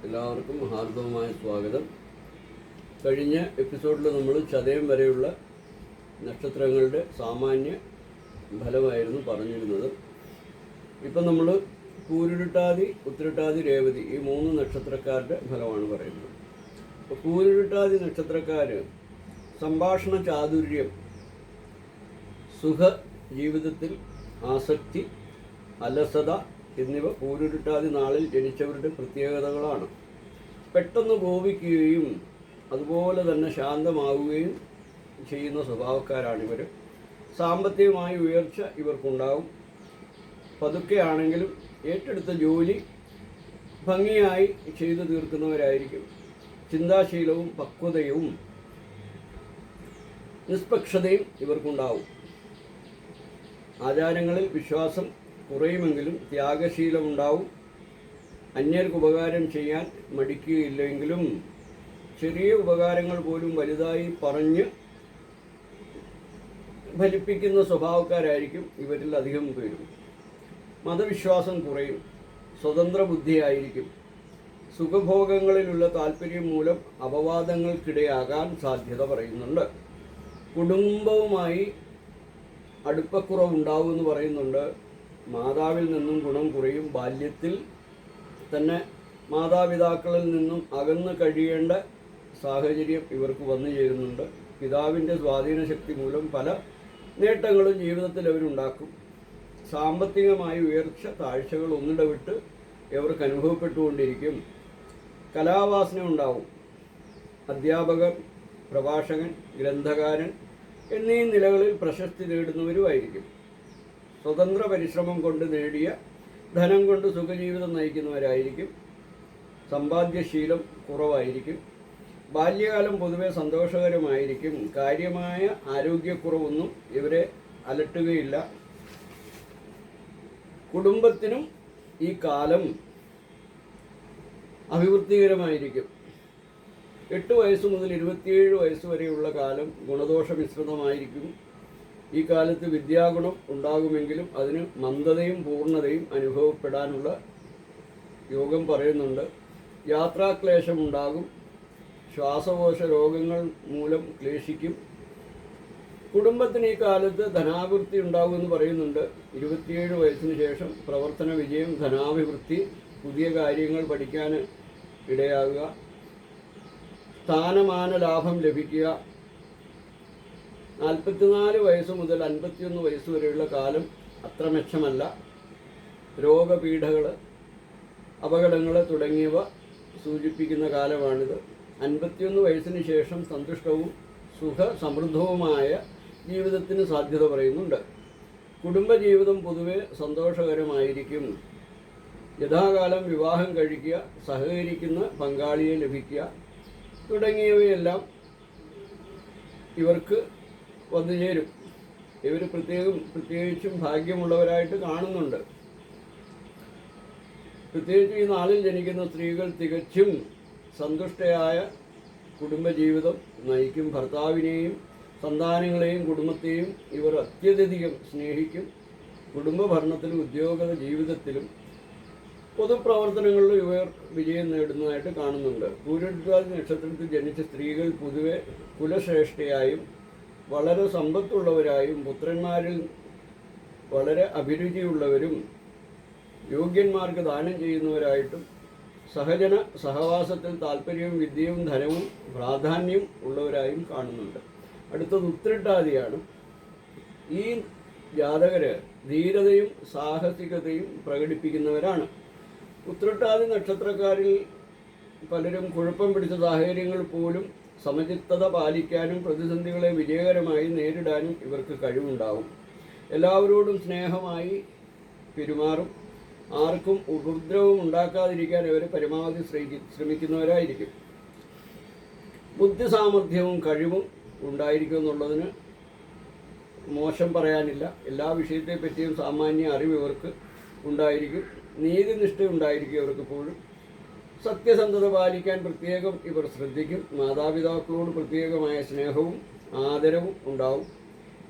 എല്ലാവർക്കും ഹാർദവമായ സ്വാഗതം. കഴിഞ്ഞ എപ്പിസോഡിൽ നമ്മൾ ചതയം വരെയുള്ള നക്ഷത്രങ്ങളുടെ സാമാന്യ ഫലമായിരുന്നു പറഞ്ഞിരുന്നത്. ഇപ്പം നമ്മൾ പൂരുരുട്ടാതി, ഉത്രട്ടാതി, രേവതി ഈ 3 നക്ഷത്രക്കാരുടെ ഫലമാണ് പറയുന്നത്. അപ്പോൾ പൂരുരുട്ടാതി നക്ഷത്രക്കാർ സംഭാഷണ ചാതുര്യം, സുഖ ജീവിതത്തിൽ ആസക്തി, അലസത എന്നിവ പൂരുരുട്ടാതി നാളിൽ ജനിച്ചവരുടെ പ്രത്യേകതകളാണ്. പെട്ടെന്ന് കോപിക്കുകയും അതുപോലെ തന്നെ ശാന്തമാവുകയും ചെയ്യുന്ന സ്വഭാവക്കാരാണിവർ. സാമ്പത്തികമായ ഉയർച്ച ഇവർക്കുണ്ടാവും. പതുക്കെയാണെങ്കിലും ഏറ്റെടുത്ത ജോലി ഭംഗിയായി ചെയ്തു തീർക്കുന്നവരായിരിക്കും. ചിന്താശീലവും പക്വതയും നിഷ്പക്ഷതയും ഇവർക്കുണ്ടാവും. ആചാരങ്ങളിൽ വിശ്വാസം കുറയുമെങ്കിലും ത്യാഗശീലമുണ്ടാവും. അന്യർക്ക് ഉപകാരം ചെയ്യാൻ മടിക്കുകയില്ലെങ്കിലും ചെറിയ ഉപകാരങ്ങൾ പോലും വലുതായി പറഞ്ഞ് ഫലിപ്പിക്കുന്ന സ്വഭാവക്കാരായിരിക്കും ഇവരിൽ അധികം പേരും. മതവിശ്വാസം കുറയും. സ്വതന്ത്ര ബുദ്ധിയായിരിക്കും. സുഖഭോഗങ്ങളിലുള്ള താല്പര്യം മൂലം അപവാദങ്ങൾക്കിടയാകാൻ സാധ്യത പറയുന്നുണ്ട്. കുടുംബവുമായി അടുപ്പക്കുറവുണ്ടാവുമെന്ന് പറയുന്നുണ്ട്. മാതാവിൽ നിന്നും ഗുണം കുറയും. ബാല്യത്തിൽ തന്നെ മാതാപിതാക്കളിൽ നിന്നും അകന്നു കഴിയേണ്ട സാഹചര്യം ഇവർക്ക് വന്നു ചേരുന്നുണ്ട്. പിതാവിൻ്റെ സ്വാധീന ശക്തി മൂലം പല നേട്ടങ്ങളും ജീവിതത്തിൽ അവരുണ്ടാക്കും. സാമ്പത്തികമായ ഉയർച്ച താഴ്ചകൾ ഒന്നിടവിട്ട് ഇവർക്ക് അനുഭവപ്പെട്ടുകൊണ്ടിരിക്കും. കലാവാസന ഉണ്ടാവും. അധ്യാപകർ, പ്രഭാഷകൻ, ഗ്രന്ഥകാരൻ എന്നീ നിലകളിൽ പ്രശസ്തി നേടുന്നവരുമായിരിക്കും. സ്വതന്ത്ര പരിശ്രമം കൊണ്ട് നേടിയ ധനം കൊണ്ട് സുഖജീവിതം നയിക്കുന്നവരായിരിക്കും. സമ്പാദ്യശീലം കുറവായിരിക്കും. ബാല്യകാലം പൊതുവെ സന്തോഷകരമായിരിക്കും. കാര്യമായ ആരോഗ്യക്കുറവൊന്നും ഇവരെ അലട്ടുകയില്ല. കുടുംബത്തിനും ഈ കാലം അഭിവൃദ്ധികരമായിരിക്കും. 8 വയസ്സ് മുതൽ 27 വയസ്സ് വരെയുള്ള കാലം ഗുണദോഷ മിശ്രിതമായിരിക്കും. ഈ കാലത്ത് വിദ്യാഗുണം ഉണ്ടാകുമെങ്കിലും അതിന് മന്ദതയും പൂർണ്ണതയും അനുഭവപ്പെടാനുള്ള യോഗം പറയുന്നുണ്ട്. യാത്രാക്ലേശമുണ്ടാകും. ശ്വാസകോശ രോഗങ്ങൾ മൂലം ക്ലേശിക്കും. കുടുംബത്തിന് ഈ കാലത്ത് ധനാഭിവൃദ്ധി ഉണ്ടാകുമെന്ന് പറയുന്നുണ്ട്. 27 വയസ്സിന് ശേഷം പ്രവർത്തന വിജയം, ധനാഭിവൃദ്ധി, പുതിയ കാര്യങ്ങൾ പഠിക്കാൻ ഇടയാകുക, സ്ഥാനമാന ലാഭം ലഭിക്കുക. 44 വയസ്സ് മുതൽ 51 വയസ്സ് വരെയുള്ള കാലം അത്ര മെച്ചമല്ല. രോഗപീഠകൾ, അപകടങ്ങൾ തുടങ്ങിയവ സൂചിപ്പിക്കുന്ന കാലമാണിത്. 51 വയസ്സിന് ശേഷം സന്തുഷ്ടവും സുഖസമൃദ്ധവുമായ ജീവിതത്തിന് സാധ്യത പറയുന്നുണ്ട്. കുടുംബജീവിതം പൊതുവെ സന്തോഷകരമായിരിക്കും. യഥാകാലം വിവാഹം കഴിക്കുക, സഹകരിക്കുന്ന പങ്കാളിയെ ലഭിക്കുക തുടങ്ങിയവയെല്ലാം ഇവർക്ക് വന്നു ചേരും. ഇവർ പ്രത്യേകിച്ചും ഭാഗ്യമുള്ളവരായിട്ട് കാണുന്നുണ്ട്. പ്രത്യേകിച്ച് ഈ നാളിൽ ജനിക്കുന്ന സ്ത്രീകൾ തികച്ചും സന്തുഷ്ടയായ കുടുംബജീവിതം നയിക്കും. ഭർത്താവിനെയും സന്താനങ്ങളെയും കുടുംബത്തെയും ഇവർ അത്യധികം സ്നേഹിക്കും. കുടുംബഭരണത്തിലും ഉദ്യോഗ ജീവിതത്തിലും പൊതുപ്രവർത്തനങ്ങളിലും ഇവർ വിജയം നേടുന്നതായിട്ട് കാണുന്നുണ്ട്. പൂരുരുട്ടാതി നക്ഷത്രത്തിൽ ജനിച്ച സ്ത്രീകൾ പൊതുവെ കുലശ്രേഷ്ഠയായും വളരെ സമ്പത്തുള്ളവരായും പുത്രന്മാരിൽ വളരെ അഭിരുചിയുള്ളവരും യോഗ്യന്മാർക്ക് ദാനം ചെയ്യുന്നവരായിട്ടും സഹജന സഹവാസത്തിൽ താല്പര്യവും വിദ്യയും ധനവും പ്രാധാന്യം ഉള്ളവരായും കാണുന്നുണ്ട്. അടുത്തത് ഉത്രട്ടാതിയാണ്. ഈ ജാതകര് ധീരതയും സാഹസികതയും പ്രകടിപ്പിക്കുന്നവരാണ്. ഉത്രട്ടാതി നക്ഷത്രക്കാരിൽ പലരും കുഴപ്പം പിടിച്ച സാഹചര്യങ്ങൾ പോലും സമചിത്തത പാലിക്കാനും പ്രതിസന്ധികളെ വിജയകരമായി നേരിടാനും ഇവർക്ക് കഴിവുണ്ടാവും. എല്ലാവരോടും സ്നേഹമായി പെരുമാറും. ആർക്കും ഉപദ്രവം ഉണ്ടാക്കാതിരിക്കാൻ ഇവർ പരമാവധി ശ്രമിക്കുന്നവരായിരിക്കും. ബുദ്ധിസാമർഥ്യവും കഴിവും ഉണ്ടായിരിക്കും എന്നുള്ളതിന് മോശം പറയാനില്ല. എല്ലാ വിഷയത്തെപ്പറ്റിയും സാമാന്യ അറിവ് ഇവർക്ക് ഉണ്ടായിരിക്കും. നീതിനിഷ്ഠ ഉണ്ടായിരിക്കും ഇവർക്കെപ്പോഴും. സത്യസന്ധത പാലിക്കാൻ പ്രത്യേകം ഇവർ ശ്രദ്ധിക്കും. മാതാപിതാക്കളോട് പ്രത്യേകമായ സ്നേഹവും ആദരവും ഉണ്ടാവും.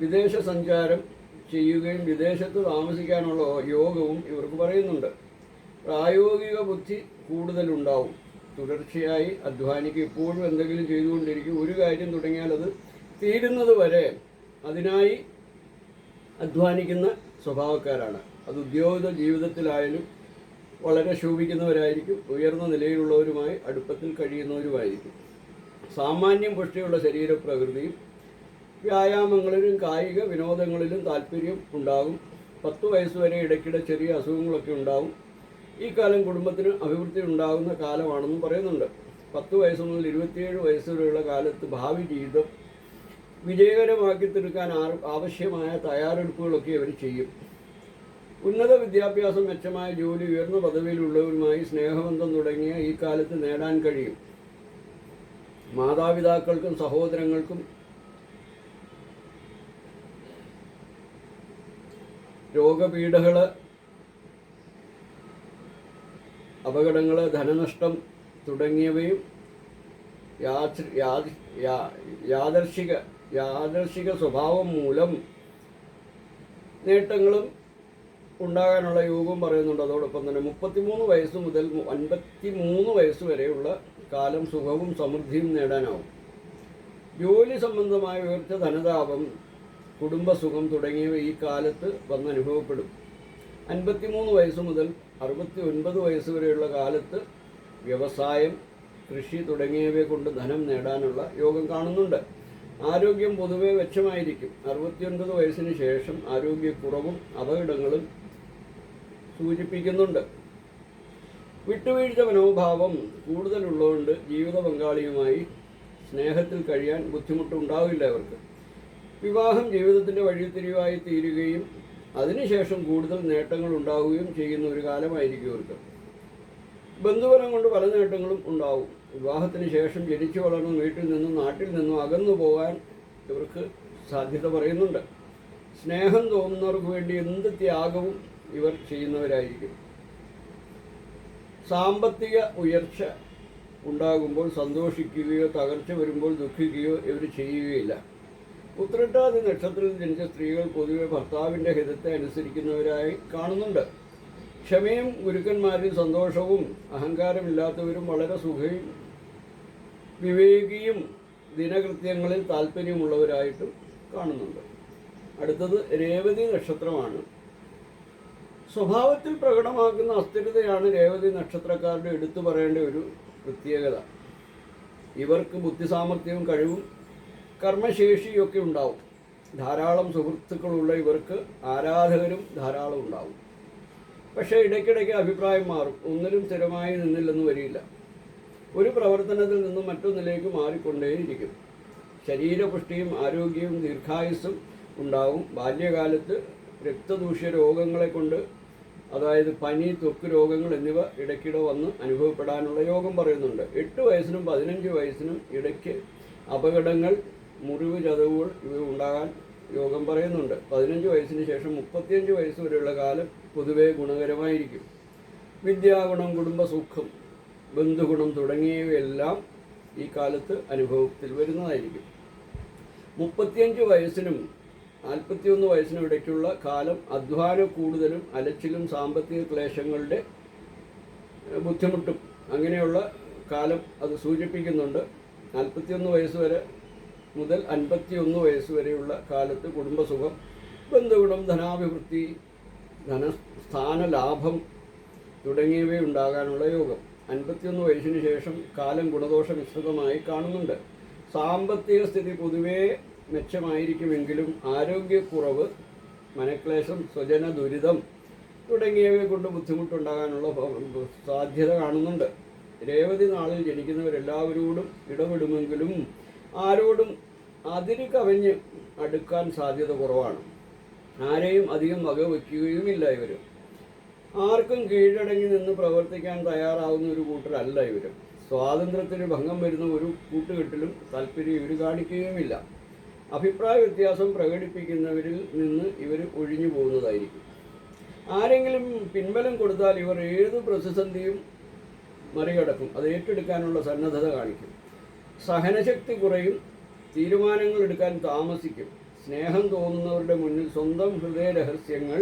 വിദേശ സഞ്ചാരം ചെയ്യുകയും വിദേശത്ത് താമസിക്കാനുള്ള യോഗവും ഇവർക്ക് പറയുന്നുണ്ട്. പ്രായോഗിക ബുദ്ധി കൂടുതലുണ്ടാവും. തുടർച്ചയായി അധ്വാനിക്കും. ഇപ്പോഴും എന്തെങ്കിലും ചെയ്തുകൊണ്ടിരിക്കും. ഒരു കാര്യം തുടങ്ങിയാൽ അത് തീരുന്നത് വരെ അതിനായി അധ്വാനിക്കുന്ന സ്വഭാവക്കാരാണ്. അത് ഉദ്യോഗ ജീവിതത്തിലായാലും വളരെ ശോഭിക്കുന്നവരായിരിക്കും. ഉയർന്ന നിലയിലുള്ളവരുമായി അടുപ്പത്തിൽ കഴിയുന്നവരുമായിരിക്കും. സാമാന്യം പുഷ്ടിയുള്ള ശരീരപ്രകൃതിയും വ്യായാമങ്ങളിലും കായിക വിനോദങ്ങളിലും താല്പര്യം ഉണ്ടാകും. 10 വയസ്സുവരെ ഇടയ്ക്കിടെ ചെറിയ അസുഖങ്ങളൊക്കെ ഉണ്ടാകും. ഈ കാലം കുടുംബത്തിന് അഭിവൃദ്ധി ഉണ്ടാകുന്ന കാലമാണെന്നും പറയുന്നുണ്ട്. 10 വയസ്സ് മുതൽ 27 വയസ്സ് വരെയുള്ള കാലത്ത് ഭാവി ജീവിതം വിജയകരമാക്കി തീർക്കാൻ ആവശ്യമായ തയ്യാറെടുപ്പുകളൊക്കെ അവർ ചെയ്യും. ഉന്നത വിദ്യാഭ്യാസം, മെച്ചമായ ജോലി, ഉയർന്ന പദവിയിലുള്ളവരുമായി സ്നേഹബന്ധം തുടങ്ങിയ ഈ കാലത്ത് നേടാൻ കഴിയും. മാതാപിതാക്കൾക്കും സഹോദരങ്ങൾക്കും രോഗപീഠകൾ, അപകടങ്ങൾ, ധനനഷ്ടം തുടങ്ങിയവയും യാദർശിക സ്വഭാവം മൂലം നേട്ടങ്ങളും ഉണ്ടാകാനുള്ള യോഗവും പറയുന്നുണ്ട്. അതോടൊപ്പം തന്നെ 33 വയസ്സ് മുതൽ 53 വയസ്സ് വരെയുള്ള കാലം സുഖവും സമൃദ്ധിയും നേടാനാവും. ജോലി സംബന്ധമായ ഉയർച്ച, ധനലാഭം, കുടുംബസുഖം തുടങ്ങിയവ ഈ കാലത്ത് വന്നനുഭവപ്പെടും. 53 വയസ്സ് മുതൽ 69 വയസ്സ് വരെയുള്ള കാലത്ത് വ്യവസായം, കൃഷി തുടങ്ങിയവയെ കൊണ്ട് ധനം നേടാനുള്ള യോഗം കാണുന്നുണ്ട്. ആരോഗ്യം പൊതുവെ മെച്ചമായിരിക്കും. 69 വയസ്സിന് ശേഷം ആരോഗ്യക്കുറവും അപകടങ്ങളും സൂചിപ്പിക്കുന്നുണ്ട്. വിട്ടുവീഴ്ച മനോഭാവം കൂടുതലുള്ളതുകൊണ്ട് ജീവിത പങ്കാളിയുമായി സ്നേഹത്തിൽ കഴിയാൻ ബുദ്ധിമുട്ടുണ്ടാവില്ല അവർക്ക്. വിവാഹം ജീവിതത്തിൻ്റെ വഴിത്തിരിവായി തീരുകയും അതിനുശേഷം കൂടുതൽ നേട്ടങ്ങൾ ഉണ്ടാവുകയും ചെയ്യുന്ന ഒരു കാലമായിരിക്കും ഇവർക്ക്. ബന്ധുബലം കൊണ്ട് പല നേട്ടങ്ങളും ഉണ്ടാവും. വിവാഹത്തിന് ശേഷം ജനിച്ചു വളർന്ന വീട്ടിൽ നിന്നും നാട്ടിൽ നിന്നും അകന്നു പോകാൻ ഇവർക്ക് സാധ്യത പറയുന്നുണ്ട്. സ്നേഹം തോന്നുന്നവർക്ക് വേണ്ടി എന്ത് ത്യാഗവും ഇവർ ചെയ്യുന്നവരായിരിക്കും. സാമ്പത്തിക ഉയർച്ച ഉണ്ടാകുമ്പോൾ സന്തോഷിക്കുകയോ തകർച്ച വരുമ്പോൾ ദുഃഖിക്കുകയോ ഇവർ ചെയ്യുകയില്ല. ഉത്രട്ടാതി നക്ഷത്രത്തിൽ ജനിച്ച സ്ത്രീകൾ പൊതുവെ ഭർത്താവിൻ്റെ ഹിതത്തെ അനുസരിക്കുന്നവരായി കാണുന്നുണ്ട്. ക്ഷമയും ഗുരുക്കന്മാരിൽ സന്തോഷവും അഹങ്കാരമില്ലാത്തവരും വളരെ സുഖയും വിവേകിയും ദിനകൃത്യങ്ങളിൽ താല്പര്യമുള്ളവരായിട്ടും കാണുന്നുണ്ട്. അടുത്തത് രേവതി നക്ഷത്രമാണ്. സ്വഭാവത്തിൽ പ്രകടമാക്കുന്ന അസ്ഥിരതയാണ് രേവതി നക്ഷത്രക്കാരുടെ എടുത്തു പറയേണ്ട ഒരു പ്രത്യേകത. ഇവർക്ക് ബുദ്ധിസാമർഥ്യവും കഴിവും കർമ്മശേഷിയൊക്കെ ഉണ്ടാവും. ധാരാളം സുഹൃത്തുക്കളുള്ള ഇവർക്ക് ആരാധകരും ധാരാളം ഉണ്ടാവും. പക്ഷേ ഇടയ്ക്കിടയ്ക്ക് അഭിപ്രായം മാറും. ഒന്നിലും സ്ഥിരമായി നിന്നില്ലെന്ന് വരില്ല. ഒരു പ്രവർത്തനത്തിൽ നിന്നും മറ്റൊന്നിലേക്ക് മാറിക്കൊണ്ടേയിരിക്കും. ശരീരപുഷ്ടിയും ആരോഗ്യവും ദീർഘായുസ്സും ഉണ്ടാവും. ബാല്യകാലത്ത് രക്തദൂഷ്യ രോഗങ്ങളെ കൊണ്ട്, അതായത് പനി, ത്വക്ക് രോഗങ്ങൾ എന്നിവ ഇടയ്ക്കിടെ വന്ന് അനുഭവപ്പെടാനുള്ള യോഗം പറയുന്നുണ്ട്. 8 വയസ്സിനും 15 വയസ്സിനും ഇടയ്ക്ക് അപകടങ്ങൾ, മുറിവ്, ചതവുകൾ ഇവ ഉണ്ടാകാൻ യോഗം പറയുന്നുണ്ട്. 15 വയസ്സിന് ശേഷം 35 വയസ്സ് വരെയുള്ള കാലം പൊതുവെ ഗുണകരമായിരിക്കും. വിദ്യാഗുണം, കുടുംബസുഖം, ബന്ധുഗുണം തുടങ്ങിയവയെല്ലാം ഈ കാലത്ത് അനുഭവത്തിൽ വരുന്നതായിരിക്കും. 35 വയസ്സിനും 41 വയസ്സിനും ഇടയ്ക്കുള്ള കാലം അധ്വാനം കൂടുതലും അലച്ചിലും സാമ്പത്തിക ക്ലേശങ്ങളുടെ ബുദ്ധിമുട്ടും അങ്ങനെയുള്ള കാലം അത് സൂചിപ്പിക്കുന്നുണ്ട്. 41 വയസ്സ് വരെ മുതൽ 51 വയസ്സ് വരെയുള്ള കാലത്ത് കുടുംബസുഖം, ബന്ധുഗുണം, ധനാഭിവൃദ്ധി, സ്ഥാനലാഭം തുടങ്ങിയവയുണ്ടാകാനുള്ള യോഗം. 51 വയസ്സിന് ശേഷം കാലം ഗുണദോഷ മിശ്രിതമായി കാണുന്നുണ്ട്. സാമ്പത്തിക സ്ഥിതി പൊതുവേ മെച്ചമായിരിക്കുമെങ്കിലും ആരോഗ്യക്കുറവ്, മനക്ലേശം, സ്വജന ദുരിതം തുടങ്ങിയവയെ കൊണ്ട് ബുദ്ധിമുട്ടുണ്ടാകാനുള്ള സാധ്യത കാണുന്നുണ്ട്. രേവതി നാളിൽ ജനിക്കുന്നവരെല്ലാവരോടും ഇടപെടുമെങ്കിലും ആരോടും അതിര് കവിഞ്ഞ് അടുക്കാൻ സാധ്യത കുറവാണ്. ആരെയും അധികം വകവയ്ക്കുകയുമില്ല. ഇവർ ആർക്കും കീഴടങ്ങി നിന്ന് പ്രവർത്തിക്കാൻ തയ്യാറാവുന്ന ഒരു കൂട്ടരല്ല ഇവർ. സ്വാതന്ത്ര്യത്തിന് ഭംഗം വരുന്ന ഒരു കൂട്ടുകെട്ടിലും താല്പര്യം ഇവർ കാണിക്കുകയുമില്ല. അഭിപ്രായ വ്യത്യാസം പ്രകടിപ്പിക്കുന്നവരിൽ നിന്ന് ഇവർ ഒഴിഞ്ഞു പോകുന്നതായിരിക്കും. ആരെങ്കിലും പിൻബലം കൊടുത്താൽ ഇവർ ഏത് പ്രതിസന്ധിയും മറികടക്കും. അത് ഏറ്റെടുക്കാനുള്ള സന്നദ്ധത കാണിക്കും. സഹനശക്തി കുറയും. തീരുമാനങ്ങൾ എടുക്കാൻ താമസിക്കും. സ്നേഹം തോന്നുന്നവരുടെ മുന്നിൽ സ്വന്തം ഹൃദയ രഹസ്യങ്ങൾ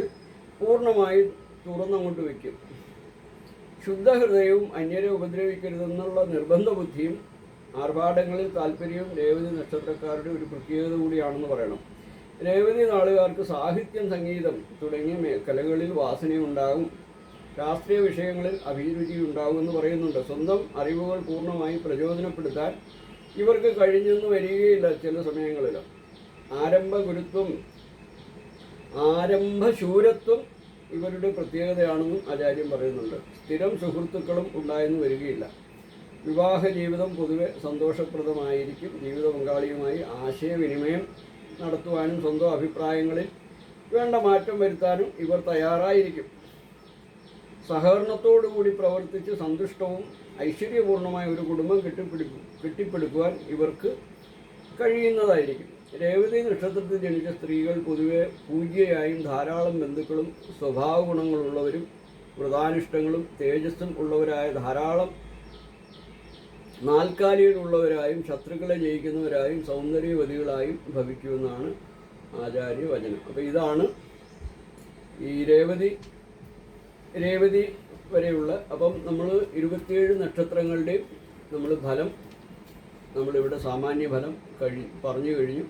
പൂർണ്ണമായി തുറന്നങ്ങോട്ട് വയ്ക്കും. ശുദ്ധഹൃദയവും അന്യരെ ഉപദ്രവിക്കരുതെന്നുള്ള നിർബന്ധ ബുദ്ധിയും ആർഭാടങ്ങളിൽ താല്പര്യവും രേവതി നക്ഷത്രക്കാരുടെ ഒരു പ്രത്യേകത കൂടിയാണെന്ന് പറയണം. രേവതി നാളുകാർക്ക് സാഹിത്യം, സംഗീതം തുടങ്ങിയ മേഖലകളിൽ വാസനയുണ്ടാകും. ശാസ്ത്രീയ വിഷയങ്ങളിൽ അഭിരുചി ഉണ്ടാകുമെന്ന് പറയുന്നുണ്ട്. സ്വന്തം അറിവുകൾ പൂർണ്ണമായി പ്രചോദനപ്പെടുത്താൻ ഇവർക്ക് കഴിഞ്ഞെന്ന് വരികയില്ല. ചില സമയങ്ങളിൽ ആരംഭശൂരത്വം ഇവരുടെ പ്രത്യേകതയാണെന്നും ആചാര്യം പറയുന്നുണ്ട്. സ്ഥിരം സുഹൃത്തുക്കളും ഉണ്ടായെന്ന് വരികയില്ല. വിവാഹ ജീവിതം പൊതുവെ സന്തോഷപ്രദമായിരിക്കും. ജീവിത പങ്കാളിയുമായി ആശയവിനിമയം നടത്തുവാനും സ്വന്തം അഭിപ്രായങ്ങളിൽ വേണ്ട മാറ്റം വരുത്താനും ഇവർ തയ്യാറായിരിക്കും. സഹകരണത്തോടുകൂടി പ്രവർത്തിച്ച് സന്തുഷ്ടവും ഐശ്വര്യപൂർണമായ ഒരു കുടുംബം കെട്ടിപ്പടുക്കുവാൻ ഇവർക്ക് കഴിയുന്നതായിരിക്കും. രേവതി നക്ഷത്രത്തിൽ ജനിച്ച സ്ത്രീകൾ പൊതുവെ പൂജ്യയായും ധാരാളം ബന്ധുക്കളും സ്വഭാവ ഗുണങ്ങളുള്ളവരും വ്രതാനിഷ്ടങ്ങളും തേജസ്സും ഉള്ളവരായ ധാരാളം നാൽക്കാലികളുള്ളവരായും ശത്രുക്കളെ ജയിക്കുന്നവരായും സൗന്ദര്യവതികളായും ഭവിക്കുമെന്നാണ് ആചാര്യവചനം. അപ്പോൾ ഇതാണ് ഈ രേവതി വരെയുള്ള. അപ്പം നമ്മൾ 27 നക്ഷത്രങ്ങളുടെയും ഫലം നമ്മളിവിടെ സാമാന്യ ഫലം പറഞ്ഞു കഴിഞ്ഞു.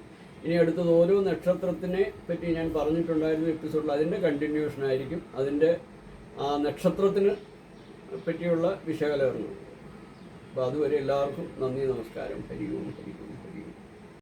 ഇനി അടുത്തത് ഓരോ നക്ഷത്രത്തിനെ പറ്റി ഞാൻ പറഞ്ഞിട്ടുണ്ടായിരുന്ന എപ്പിസോഡിൽ അതിൻ്റെ കണ്ടിന്യൂഷൻ ആയിരിക്കും. അതിൻ്റെ ആ നക്ഷത്രത്തിന് പറ്റിയുള്ള വിശകലനം. അപ്പോൾ അതുവരെ എല്ലാവർക്കും നന്ദി, നമസ്കാരം. ഹരി ഓം.